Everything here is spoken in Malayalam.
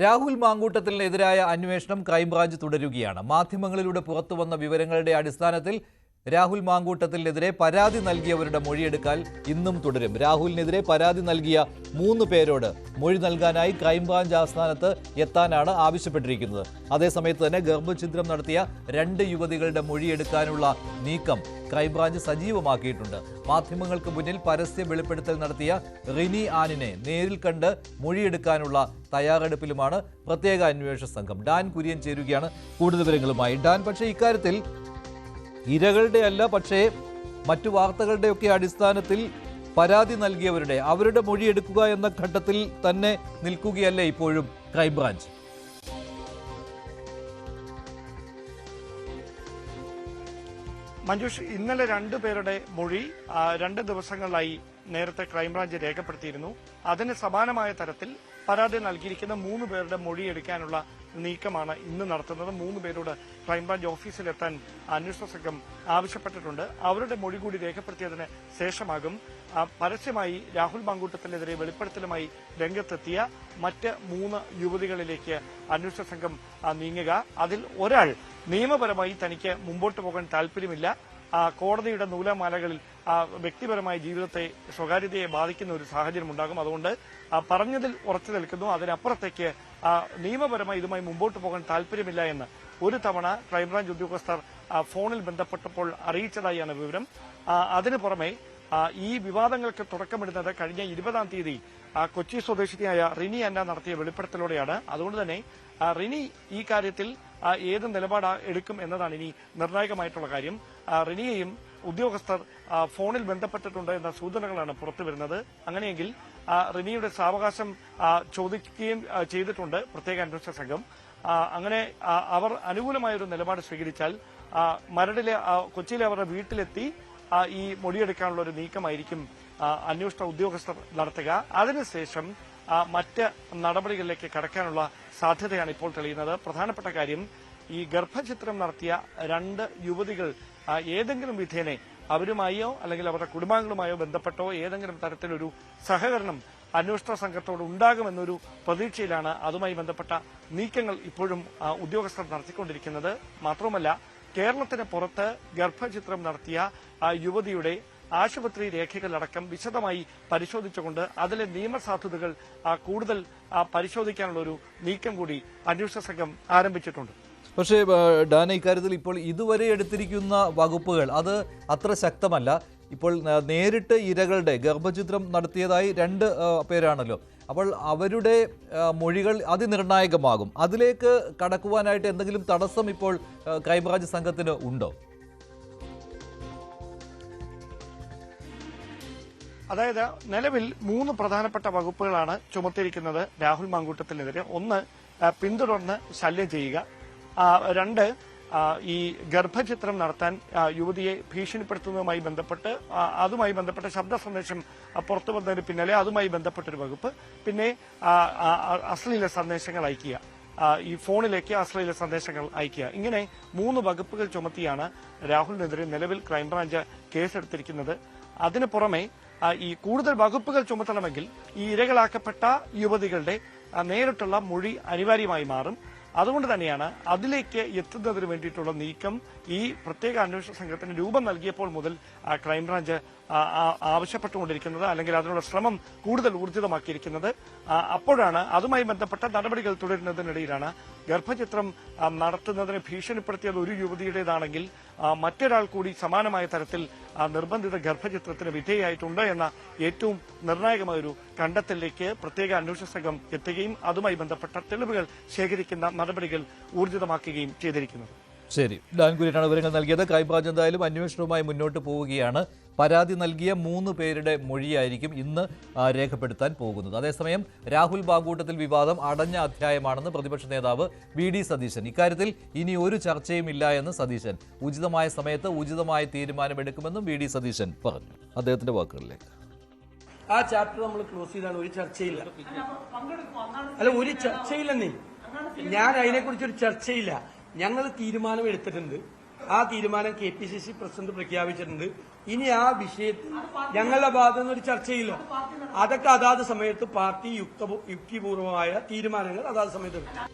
രാഹുൽ മാങ്കൂട്ടത്തിനെതിരായ അന്വേഷണം ക്രൈംബ്രാഞ്ച് തുടരുകയാണ്. മാധ്യമങ്ങളിലൂടെ പുറത്തുവന്ന വിവരങ്ങളുടെ അടിസ്ഥാനത്തിൽ രാഹുൽ മാങ്കൂട്ടത്തിനെതിരെ പരാതി നൽകിയവരുടെ മൊഴിയെടുക്കൽ ഇന്നും തുടരും. രാഹുലിനെതിരെ പരാതി നൽകിയ 3 പേരോട് മൊഴി നൽകാനായി ക്രൈംബ്രാഞ്ച് ആസ്ഥാനത്ത് എത്താനാണ് ആവശ്യപ്പെട്ടിരിക്കുന്നത്. അതേസമയത്ത് തന്നെ ഗർഭഛിദ്രം നടത്തിയ 2 യുവതികളുടെ മൊഴിയെടുക്കാനുള്ള നീക്കം ക്രൈംബ്രാഞ്ച് സജീവമാക്കിയിട്ടുണ്ട്. മാധ്യമങ്ങൾക്ക് മുന്നിൽ പരസ്യ വെളിപ്പെടുത്തൽ നടത്തിയ റിനി ആനിനെ നേരിൽ കണ്ട് മൊഴിയെടുക്കാനുള്ള തയ്യാറെടുപ്പിലുമാണ് പ്രത്യേക അന്വേഷണ സംഘം. ഡാൻ കുര്യൻ ചേരുകയാണ് കൂടുതൽ വിവരങ്ങളുമായി. ഡാൻ, പക്ഷേ ഇക്കാര്യത്തിൽ ഇരകളുടെ അല്ല, പക്ഷേ മറ്റു വാർത്തകളുടെയൊക്കെ അടിസ്ഥാനത്തിൽ പരാതി നൽകിയവരുടെ അവരുടെ മൊഴിയെടുക്കുക എന്ന ഘട്ടത്തിൽ തന്നെ നിൽക്കുകയല്ലേ ഇപ്പോഴും ക്രൈംബ്രാഞ്ച്? മഞ്ജുഷ്, ഇന്നലെ 2 പേരുടെ മൊഴി 2 ദിവസങ്ങളിലായി നേരത്തെ ക്രൈംബ്രാഞ്ച് രേഖപ്പെടുത്തിയിരുന്നു. അതിന് സമാനമായ തരത്തിൽ പരാതി നൽകിയിരിക്കുന്ന 3 പേരുടെ മൊഴിയെടുക്കാനുള്ള നീക്കമാണ് ഇന്ന് നടത്തുന്നത്. 3 പേരോട് ക്രൈംബ്രാഞ്ച് ഓഫീസിലെത്താൻ അന്വേഷണ സംഘം ആവശ്യപ്പെട്ടിട്ടുണ്ട്. അവരുടെ മൊഴി കൂടി രേഖപ്പെടുത്തിയതിന് ശേഷമാകും പരസ്യമായി രാഹുൽ മാങ്കൂട്ടത്തിനെതിരെ വെളിപ്പെടുത്തലുമായി രംഗത്തെത്തിയ മറ്റ് 3 യുവതികളിലേക്ക് അന്വേഷണ സംഘം നീങ്ങുക. അതിൽ ഒരാൾ നിയമപരമായി തനിക്ക് മുമ്പോട്ട് പോകാൻ താല്പര്യമില്ല, കോടതിയുടെ നൂലാമാലകളിൽ വ്യക്തിപരമായ ജീവിതത്തെ, സ്വകാര്യതയെ ബാധിക്കുന്ന ഒരു സാഹചര്യം ഉണ്ടാകും. അതുകൊണ്ട് പറഞ്ഞതിൽ ഉറച്ചു നിൽക്കുന്നു. അതിനപ്പുറത്തേക്ക് നിയമപരമായി ഇതുമായി മുമ്പോട്ട് പോകാൻ താല്പര്യമില്ല എന്ന് ഒരു തവണ ക്രൈംബ്രാഞ്ച് ഉദ്യോഗസ്ഥർ ഫോണിൽ ബന്ധപ്പെട്ടപ്പോൾ അറിയിച്ചതായാണ് വിവരം. അതിനു പുറമെ ഈ വിവാദങ്ങൾക്ക് തുടക്കമിടുന്നത് കഴിഞ്ഞ 20-ാം തീയതി കൊച്ചി സ്വദേശിനിയായ റിനി അന്ന നടത്തിയ വെളിപ്പെടുത്തലോടെയാണ്. അതുകൊണ്ട് തന്നെ റിനി ഈ കാര്യത്തിൽ ഏത് നിലപാട് എടുക്കും എന്നതാണ് ഇനി നിർണായകമായിട്ടുള്ള കാര്യം. റിനിയെയും ഉദ്യോഗസ്ഥർ ഫോണിൽ ബന്ധപ്പെട്ടിട്ടുണ്ട് എന്ന സൂചനകളാണ് പുറത്തുവരുന്നത്. അങ്ങനെയെങ്കിൽ റിനിയുടെ സാവകാശം ചോദിക്കുകയും ചെയ്തിട്ടുണ്ട് പ്രത്യേക അന്വേഷണ സംഘം. അങ്ങനെ അവർ അനുകൂലമായൊരു നിലപാട് സ്വീകരിച്ചാൽ മരടിലെ കൊച്ചിയിലെ അവരുടെ വീട്ടിലെത്തി ഈ മൊഴിയെടുക്കാനുള്ള ഒരു നീക്കമായിരിക്കും അന്വേഷണ ഉദ്യോഗസ്ഥർ നടത്തുക. അതിനുശേഷം മറ്റ് നടപടികളിലേക്ക് കടക്കാനുള്ള സാധ്യതയാണ് ഇപ്പോൾ തെളിയുന്നത്. പ്രധാനപ്പെട്ട കാര്യം, ഈ ഗർഭചിത്രം നടത്തിയ 2 യുവതികൾ ഏതെങ്കിലും വിധേനെ അവരുമായോ അല്ലെങ്കിൽ അവരുടെ കുടുംബാംഗങ്ങളുമായോ ബന്ധപ്പെട്ടോ ഏതെങ്കിലും തരത്തിലൊരു സഹകരണം അന്വേഷണ സംഘത്തോട് ഉണ്ടാകുമെന്നൊരു പ്രതീക്ഷയിലാണ് അതുമായി ബന്ധപ്പെട്ട നീക്കങ്ങൾ ഇപ്പോഴും ഉദ്യോഗസ്ഥർ നടത്തിക്കൊണ്ടിരിക്കുന്നത്. മാത്രവുമല്ല, കേരളത്തിന് പുറത്ത് ഗർഭചിത്രം നടത്തിയ യുവതിയുടെ ആശുപത്രി രേഖകളടക്കം വിശദമായി പരിശോധിച്ചുകൊണ്ട് അതിലെ നിയമസാധുതകൾ കൂടുതൽ പരിശോധിക്കാനുള്ള ഒരു നീക്കം കൂടി അന്വേഷണ സംഘം ആരംഭിച്ചിട്ടുണ്ട്. പക്ഷേ ഡാന, ഇക്കാര്യത്തിൽ ഇപ്പോൾ ഇതുവരെ എടുത്തിരിക്കുന്ന വകുപ്പുകൾ അത് അത്ര ശക്തമല്ല. ഇപ്പോൾ നേരിട്ട് ഇരകളുടെ ഗർഭചിത്രം നടത്തിയതായി 2 പേരാണല്ലോ. അപ്പോൾ അവരുടെ മൊഴികൾ അതിനിർണായകമാകും. അതിലേക്ക് കടക്കുവാനായിട്ട് എന്തെങ്കിലും തടസ്സം ഇപ്പോൾ ക്രൈംബ്രാഞ്ച് സംഘത്തിന് ഉണ്ടോ? അതായത് നിലവിൽ 3 പ്രധാനപ്പെട്ട വകുപ്പുകളാണ് ചുമത്തിയിരിക്കുന്നത് രാഹുൽ മാങ്കൂട്ടത്തിനെതിരെ. 1, പിന്തുടർന്ന് ശല്യം ചെയ്യുക. 2, ഈ ഗർഭചിത്രം നടത്താൻ യുവതിയെ ഭീഷണിപ്പെടുത്തുന്നതുമായി ബന്ധപ്പെട്ട് അതുമായി ബന്ധപ്പെട്ട ശബ്ദ സന്ദേശം പുറത്തു വന്നതിന് പിന്നാലെ അതുമായി ബന്ധപ്പെട്ടൊരു വകുപ്പ്. പിന്നെ അശ്ലീല സന്ദേശങ്ങൾ അയക്കുക, ഈ ഫോണിലേക്ക് അശ്ലീല സന്ദേശങ്ങൾ അയക്കുക. ഇങ്ങനെ 3 വകുപ്പുകൾ ചുമത്തിയാണ് രാഹുലിനെതിരെ നിലവിൽ ക്രൈംബ്രാഞ്ച് കേസെടുത്തിരിക്കുന്നത്. അതിനു പുറമെ ഈ കൂടുതൽ വകുപ്പുകൾ ചുമത്തണമെങ്കിൽ ഈ ഇരകളാക്കപ്പെട്ട യുവതികളുടെ നേരിട്ടുള്ള മൊഴി അനിവാര്യമായി മാറും. അതുകൊണ്ട് തന്നെയാണ് അതിലേക്ക് എത്തുന്നതിന് വേണ്ടിയിട്ടുള്ള നീക്കം ഈ പ്രത്യേക അന്വേഷണ സംഘത്തിന് രൂപം നൽകിയപ്പോൾ മുതൽ ക്രൈംബ്രാഞ്ച് ആവശ്യപ്പെട്ടുകൊണ്ടിരിക്കുന്നത്, അല്ലെങ്കിൽ അതിനുള്ള ശ്രമം കൂടുതൽ ഊർജിതമാക്കിയിരിക്കുന്നത്. അപ്പോഴാണ് അതുമായി ബന്ധപ്പെട്ട നടപടികൾ തുടരുന്നതിനിടയിലാണ് ഗർഭചിത്രം നടത്തുന്നതിന് ഭീഷണിപ്പെടുത്തിയത് ഒരു യുവതിയുടേതാണെങ്കിൽ മറ്റൊരാൾ കൂടി സമാനമായ തരത്തിൽ നിർബന്ധിത ഗർഭചിത്രത്തിന് വിധേയായിട്ടുണ്ട് എന്ന ഏറ്റവും നിർണായകമായൊരു കണ്ടെത്തലിലേക്ക് പ്രത്യേക അന്വേഷണ സംഘം എത്തുകയും അതുമായി ബന്ധപ്പെട്ട തെളിവുകൾ ശേഖരിക്കുന്ന നടപടികൾ ഊർജിതമാക്കുകയും ചെയ്തിരിക്കുന്നത്. ശരി, ഡാൻ കുര്യനാണ് വിവരങ്ങൾ നൽകിയത്. ക്രൈംബ്രാഞ്ച് എന്തായാലും അന്വേഷണവുമായി മുന്നോട്ട് പോവുകയാണ്. പരാതി നൽകിയ 3 പേരുടെ മൊഴിയായിരിക്കും ഇന്ന് രേഖപ്പെടുത്താൻ പോകുന്നത്. അതേസമയം രാഹുൽ മാങ്കൂട്ടത്തിൽ വിവാദം അടഞ്ഞ അധ്യായമാണെന്ന് പ്രതിപക്ഷ നേതാവ് വി.ഡി. സതീശൻ. ഇക്കാര്യത്തിൽ ഇനി ഒരു ചർച്ചയും ഇല്ല എന്ന് സതീശൻ. ഉചിതമായ സമയത്ത് ഉചിതമായ തീരുമാനമെടുക്കുമെന്നും വി.ഡി. സതീശൻ പറഞ്ഞു. അദ്ദേഹത്തിന്റെ വാക്കുകളിലേക്ക്. ആ ചാപ്റ്റർ നമ്മൾ ക്ലോസ് ചെയ്താണ്. ഒരു ചർച്ചയില്ല. അല്ല, ഒരു ചർച്ചയില്ലെന്നേ. ഞാൻ അതിനെക്കുറിച്ചൊരു ചർച്ചയില്ല. ഞങ്ങൾ തീരുമാനം എടുത്തിട്ടുണ്ട്. ആ തീരുമാനം KPCC പ്രസിഡന്റ് പ്രഖ്യാപിച്ചിട്ടുണ്ട്. ഇനി ആ വിഷയത്തിൽ ഞങ്ങളുടെ ഭാഗത്തു നിന്ന് ഒരു ചർച്ചയില്ല. അതൊക്കെ അതാത് സമയത്ത് പാർട്ടി യുക്തിപൂർവമായ തീരുമാനങ്ങൾ അതാത് സമയത്ത് എടുക്കും.